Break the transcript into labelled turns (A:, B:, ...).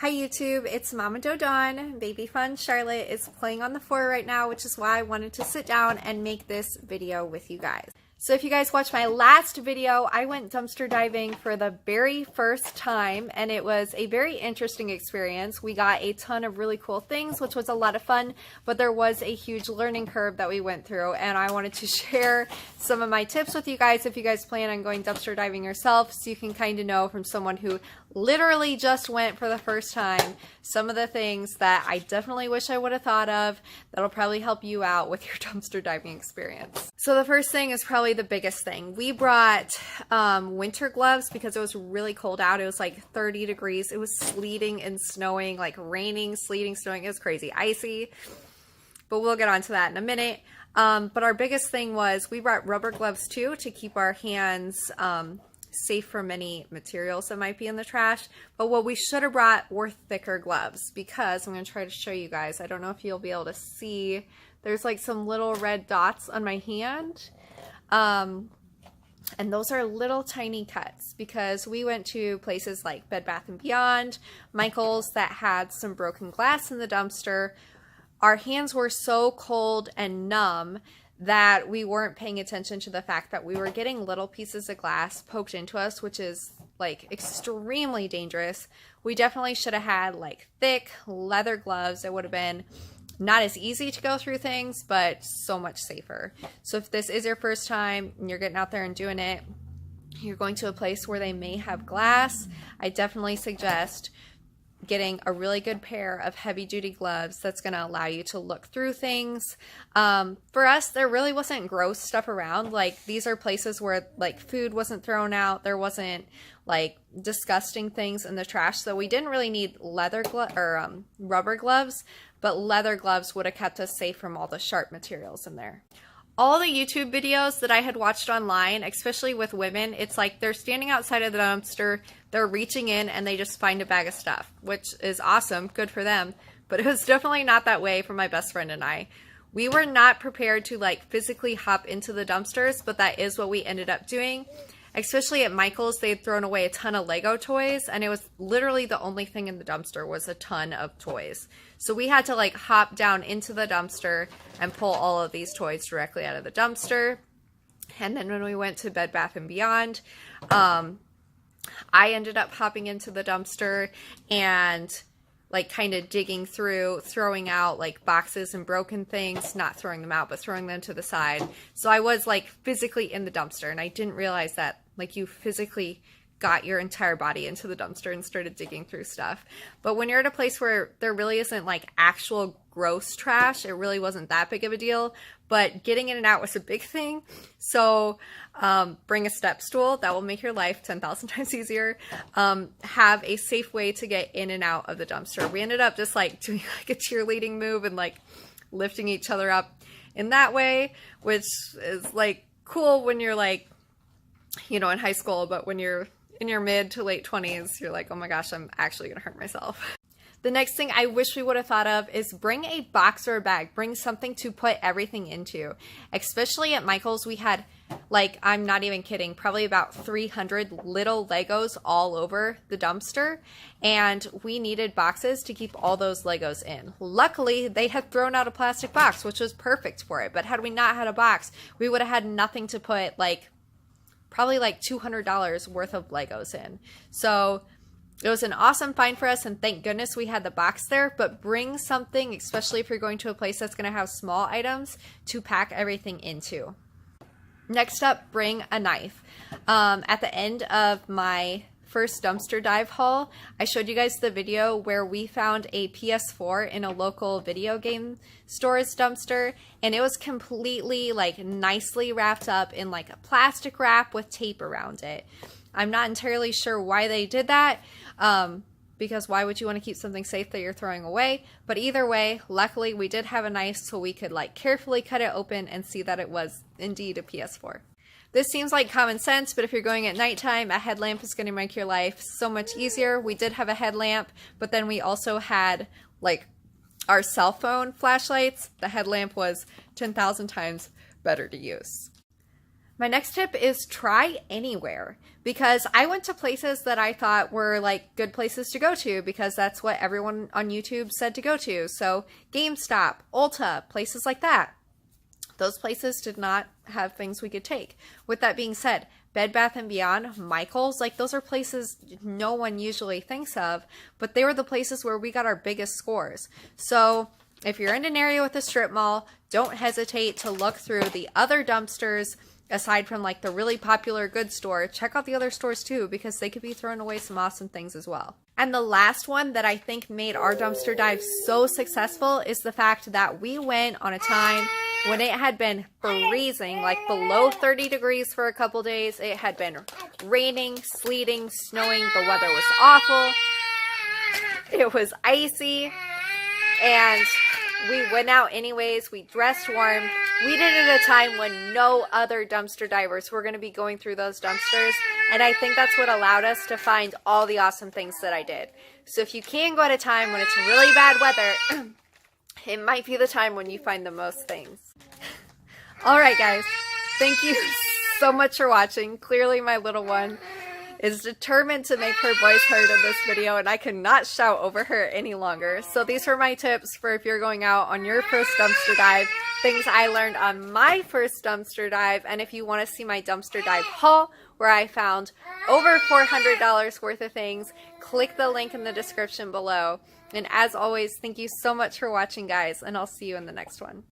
A: Hi YouTube, it's Mama Dodon. Baby Fun Charlotte is playing on the floor right now, which is why I wanted to sit down and make this video with you guys. So if you guys watched my last video, I went dumpster diving for the very first time, and it was a very interesting experience. We got a ton of really cool things, which was a lot of fun, but there was a huge learning curve that we went through, and I wanted to share some of my tips with you guys if you guys plan on going dumpster diving yourself, so you can kind of know from someone who literally just went for the first time some of the things that I definitely wish I would have thought of that'll probably help you out with your dumpster diving experience. So the first thing is probably the biggest thing. We brought winter gloves because it was really cold out. It was like 30 degrees. It was sleeting and snowing, like raining, sleeting, snowing. It was crazy, icy, but we'll get onto that in a minute. But our biggest thing was we brought rubber gloves too to keep our hands safe from any materials that might be in the trash. But what we should have brought were thicker gloves, because I'm going to try to show you guys. I don't know if you'll be able to see. There's like some little red dots on my hand. And those are little tiny cuts because we went to places like Bed Bath & Beyond, Michael's, that had some broken glass in the dumpster. Our hands were so cold and numb that we weren't paying attention to the fact that we were getting little pieces of glass poked into us, which is like extremely dangerous. We definitely should have had like thick leather gloves. It would have been not as easy to go through things, but so much safer. So if this is your first time and you're getting out there and doing it, you're going to a place where they may have glass, I definitely suggest getting a really good pair of heavy duty gloves that's going to allow you to look through things. For us, there really wasn't gross stuff around. Like, these are places where like food wasn't thrown out. There wasn't like disgusting things in the trash. So we didn't really need leather or rubber gloves, but leather gloves would have kept us safe from all the sharp materials in there. All the YouTube videos that I had watched online, especially with women, it's like they're standing outside of the dumpster, they're reaching in, and they just find a bag of stuff, which is awesome, good for them. But it was definitely not that way for my best friend and I. We were not prepared to like physically hop into the dumpsters, but that is what we ended up doing. Especially at Michael's, they had thrown away a ton of Lego toys, and it was literally the only thing in the dumpster was a ton of toys. So we had to like hop down into the dumpster and pull all of these toys directly out of the dumpster. And then when we went to Bed Bath & Beyond, I ended up hopping into the dumpster and like kind of digging through, throwing out like boxes and broken things, not throwing them out, but throwing them to the side. So I was like physically in the dumpster, and I didn't realize that like you physically got your entire body into the dumpster and started digging through stuff. But when you're at a place where there really isn't like actual gross trash, it really wasn't that big of a deal, but getting in and out was a big thing. So bring a step stool. That will make your life 10,000 times easier. Have a safe way to get in and out of the dumpster. We ended up just like doing like a cheerleading move and like lifting each other up in that way, which is like cool when you're like, you know, in high school, but when you're in your mid to late 20s, you're like, oh my gosh, I'm actually gonna hurt myself. The next thing I wish we would have thought of is bring a box or a bag. Bring something to put everything into. Especially at Michael's, we had, like, I'm not even kidding, probably about 300 little Legos all over the dumpster, and we needed boxes to keep all those Legos in. Luckily, they had thrown out a plastic box, which was perfect for it, but had we not had a box, we would have had nothing to put, like, probably like $200 worth of Legos in. So it was an awesome find for us, and thank goodness we had the box there. But bring something, especially if you're going to a place that's going to have small items, to pack everything into. Next up, bring a knife. At the end of my first dumpster dive haul, I showed you guys the video where we found a PS4 in a local video game store's dumpster, and it was completely like nicely wrapped up in like a plastic wrap with tape around it. I'm not entirely sure why they did that, because why would you want to keep something safe that you're throwing away? But either way, luckily we did have a knife so we could like carefully cut it open and see that it was indeed a PS4. This seems like common sense, but if you're going at nighttime, a headlamp is going to make your life so much easier. We did have a headlamp, but then we also had like our cell phone flashlights. The headlamp was 10,000 times better to use. My next tip is try anywhere, because I went to places that I thought were like good places to go to because that's what everyone on YouTube said to go to. So GameStop, Ulta, places like that. Those places did not have things we could take. With that being said, Bed Bath & Beyond, Michael's, like those are places no one usually thinks of, but they were the places where we got our biggest scores. So if you're in an area with a strip mall, don't hesitate to look through the other dumpsters. Aside from like the really popular goods store, check out the other stores too, because they could be throwing away some awesome things as well. And the last one that I think made our dumpster dive so successful is the fact that we went on a time when it had been freezing, like below 30 degrees for a couple days. It had been raining, sleeting, snowing. The weather was awful. It was icy. And we went out anyways. We dressed warm. We did it at a time when no other dumpster divers were going to be going through those dumpsters. And I think that's what allowed us to find all the awesome things that I did. So if you can go at a time when it's really bad weather, it might be the time when you find the most things. All right, guys. Thank you so much for watching. Clearly, my little one is determined to make her voice heard in this video, and I cannot shout over her any longer. So these were my tips for if you're going out on your first dumpster dive, things I learned on my first dumpster dive, and if you want to see my dumpster dive haul, where I found over $400 worth of things, click the link in the description below. And as always, thank you so much for watching, guys, and I'll see you in the next one.